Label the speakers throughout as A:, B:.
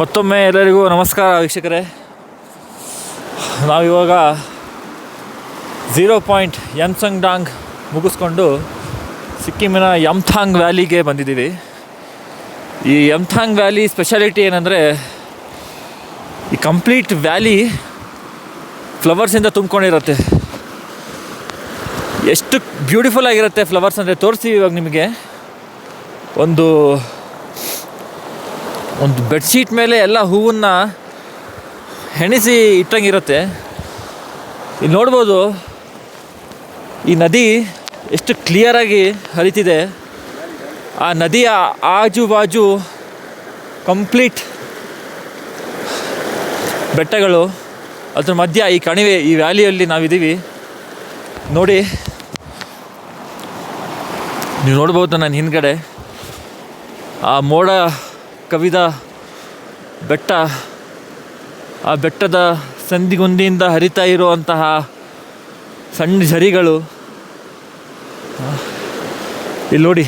A: ಮತ್ತೊಮ್ಮೆ ಎಲ್ಲರಿಗೂ ನಮಸ್ಕಾರ ವೀಕ್ಷಕರೇ. ನಾವಿವಾಗ 0 ಪಾಯಿಂಟ್ ಯಮ್ಸಂಗ್ಡಾಂಗ್ ಮುಗಿಸ್ಕೊಂಡು ಸಿಕ್ಕಿಮಿನ ಯಮ್ಥಾಂಗ್ ವ್ಯಾಲಿಗೆ ಬಂದಿದ್ದೀವಿ. ಈ ಯಮ್ಥಾಂಗ್ ವ್ಯಾಲಿ ಸ್ಪೆಷಾಲಿಟಿ ಏನಂದರೆ, ಈ ಕಂಪ್ಲೀಟ್ ವ್ಯಾಲಿ ಫ್ಲವರ್ಸಿಂದ ತುಂಬ್ಕೊಂಡಿರುತ್ತೆ. ಎಷ್ಟು ಬ್ಯೂಟಿಫುಲ್ ಆಗಿರುತ್ತೆ ಫ್ಲವರ್ಸ್ ಅಂದರೆ ತೋರಿಸ್ತೀವಿ ಇವಾಗ ನಿಮಗೆ. ಒಂದು ಬೆಡ್ಶೀಟ್ ಮೇಲೆ ಎಲ್ಲ ಹೂವನ್ನು ಹೆಣಿಸಿ ಇಟ್ಟಂಗಿರುತ್ತೆ. ಇಲ್ಲಿ ನೋಡ್ಬೋದು ಈ ನದಿ ಎಷ್ಟು ಕ್ಲಿಯರಾಗಿ ಹರಿತಿದೆ. ಆ ನದಿಯ ಆಜು ಬಾಜು ಕಂಪ್ಲೀಟ್ ಬೆಟ್ಟಗಳು, ಅದ್ರ ಮಧ್ಯ ಈ ಕಣಿವೆ, ಈ ವ್ಯಾಲಿಯಲ್ಲಿ ನಾವಿದ್ದೀವಿ. ನೋಡಿ, ನೀವು ನೋಡ್ಬೋದು ನನ್ನ ಹಿಂದ್ಗಡೆ ಆ ಮೋಡ ಕವಿದ ಬೆಟ್ಟ, ಆ ಬೆಟ್ಟದ ಸಂದಿಗುಂದಿಯಿಂದ ಹರಿತಾ ಇರುವಂತಹ ಸಣ್ಣ ಝರಿಗಳು. ಇಲ್ಲಿ ನೋಡಿ,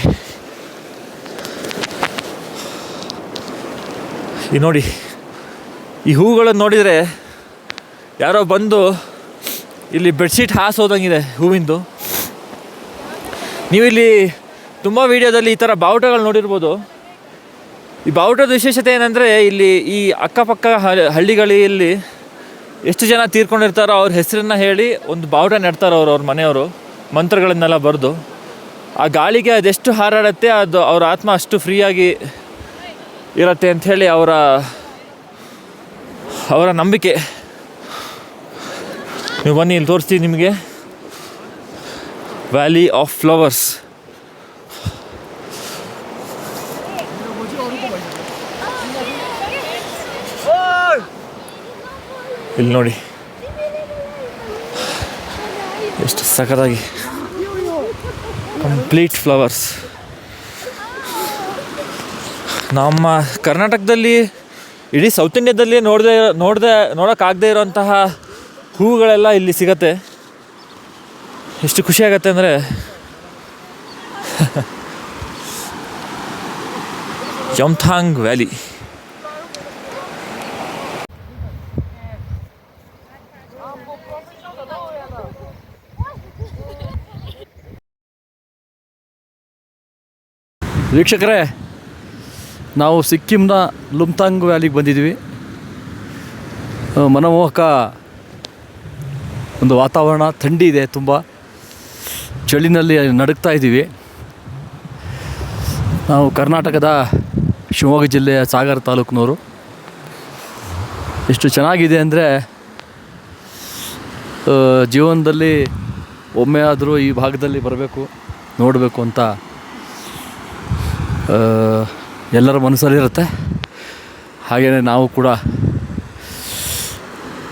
A: ಈ ನೋಡಿ ಈ ಹೂಗಳನ್ನು ನೋಡಿದರೆ ಯಾರೋ ಬಂದು ಇಲ್ಲಿ ಬೆಡ್ಶೀಟ್ ಹಾಸೋದಂಗಿದೆ ಹೂವಿಂದು. ನೀವಿಲ್ಲಿ ತುಂಬ ವೀಡಿಯೋದಲ್ಲಿ ಈ ಥರ ಬಾವುಟಗಳು ನೋಡಿರ್ಬೋದು. ಈ ಬಾವುಟದ ವಿಶೇಷತೆ ಏನಂದರೆ, ಇಲ್ಲಿ ಈ ಅಕ್ಕಪಕ್ಕ ಹಳ್ಳಿಗಳಲ್ಲಿ ಎಷ್ಟು ಜನ ತೀರ್ಕೊಂಡಿರ್ತಾರೋ ಅವ್ರ ಹೆಸರನ್ನು ಹೇಳಿ ಒಂದು ಬಾವುಟ ನೆಡ್ತಾರೆ ಅವ್ರ ಮನೆಯವರು, ಮಂತ್ರಗಳನ್ನೆಲ್ಲ ಬರೆದು. ಆ ಗಾಳಿಗೆ ಅದೆಷ್ಟು ಹಾರಾಡುತ್ತೆ, ಅದು ಅವ್ರ ಆತ್ಮ ಅಷ್ಟು ಫ್ರೀಯಾಗಿ ಇರುತ್ತೆ ಅಂಥೇಳಿ ಅವರ ನಂಬಿಕೆ. ನೀವು ಬನ್ನಿ, ಇಲ್ಲಿ ತೋರಿಸ್ತೀವಿ ನಿಮಗೆ ವ್ಯಾಲಿ ಆಫ್ ಫ್ಲವರ್ಸ್. ಇಲ್ಲಿ ನೋಡಿ ಎಷ್ಟು ಸಖತ್ತಾಗಿ ಕಂಪ್ಲೀಟ್ ಫ್ಲವರ್ಸ್. ನಮ್ಮ ಕರ್ನಾಟಕದಲ್ಲಿ, ಇಡೀ ಸೌತ್ ಇಂಡಿಯಾದಲ್ಲಿ ನೋಡೋಕ್ಕಾಗದೇ ಇರೋಂತಹ ಹೂವುಗಳೆಲ್ಲ ಇಲ್ಲಿ ಸಿಗತ್ತೆ. ಎಷ್ಟು ಖುಷಿಯಾಗತ್ತೆ ಅಂದರೆ, ಯಮ್ಥಾಂಗ್ ವ್ಯಾಲಿ.
B: ವೀಕ್ಷಕರೇ, ನಾವು ಸಿಕ್ಕಿಂನ ಲುಮ್ಥಾಂಗ್ ವ್ಯಾಲಿಗೆ ಬಂದಿದ್ವಿ. ಮನಮೋಹಕ ಒಂದು ವಾತಾವರಣ, ಥಂಡಿ ಇದೆ, ತುಂಬ ಚಳಿನಲ್ಲಿ ನಡುಗ್ತಾ ಇದ್ದೀವಿ. ನಾವು ಕರ್ನಾಟಕದ ಶಿವಮೊಗ್ಗ ಜಿಲ್ಲೆಯ ಸಾಗರ ತಾಲೂಕಿನವರು. ಎಷ್ಟು ಚೆನ್ನಾಗಿದೆ ಅಂದರೆ, ಜೀವನದಲ್ಲಿ ಒಮ್ಮೆ ಆದರೂ ಈ ಭಾಗದಲ್ಲಿ ಬರಬೇಕು, ನೋಡಬೇಕು ಅಂತ ಎಲ್ಲರ ಮನಸ್ಸಲ್ಲಿರುತ್ತೆ. ಹಾಗೆಯೇ ನಾವು ಕೂಡ,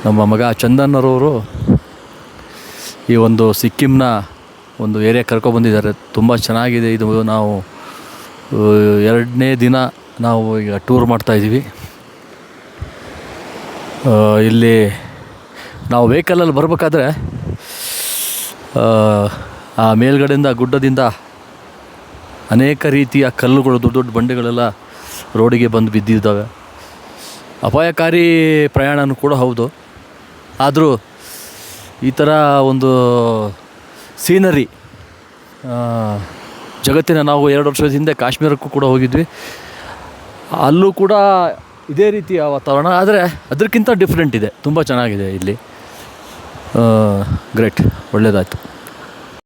B: ನಮ್ಮ ಮಗ ಚಂದನ್ನರವರು ಈ ಒಂದು ಸಿಕ್ಕಿಂನ ಒಂದು ಏರಿಯಾ ಕರ್ಕೊಬಂದಿದ್ದಾರೆ. ತುಂಬ ಚೆನ್ನಾಗಿದೆ ಇದು. ನಾವು 2ನೇ ದಿನ ನಾವು ಈಗ ಟೂರ್ ಮಾಡ್ತಾಯಿದ್ದೀವಿ. ಇಲ್ಲಿ ನಾವು ವೆಹಿಕಲಲ್ಲಿ ಬರಬೇಕಾದ್ರೆ ಆ ಮೇಲ್ಗಡೆಯಿಂದ, ಗುಡ್ಡದಿಂದ ಅನೇಕ ರೀತಿಯ ಕಲ್ಲುಗಳು, ದೊಡ್ಡ ದೊಡ್ಡ ಬಂಡೆಗಳೆಲ್ಲ ರೋಡಿಗೆ ಬಂದು ಬಿದ್ದಿದ್ದಾವೆ. ಅಪಾಯಕಾರಿ ಪ್ರಯಾಣವೂ ಕೂಡ ಹೌದು. ಆದರೂ ಈ ಥರ ಒಂದು ಸೀನರಿ ಜಗತ್ತಿನ, ನಾವು 2 ವರ್ಷದ ಹಿಂದೆ ಕಾಶ್ಮೀರಕ್ಕೂ ಕೂಡ ಹೋಗಿದ್ವಿ. ಅಲ್ಲೂ ಕೂಡ ಇದೇ ರೀತಿಯ ವಾತಾವರಣ, ಆದರೆ ಅದಕ್ಕಿಂತ ಡಿಫ್ರೆಂಟ್ ಇದೆ. ತುಂಬ ಚೆನ್ನಾಗಿದೆ ಇಲ್ಲಿ. ಗ್ರೇಟ್, ಒಳ್ಳೆಯದಾಯಿತು.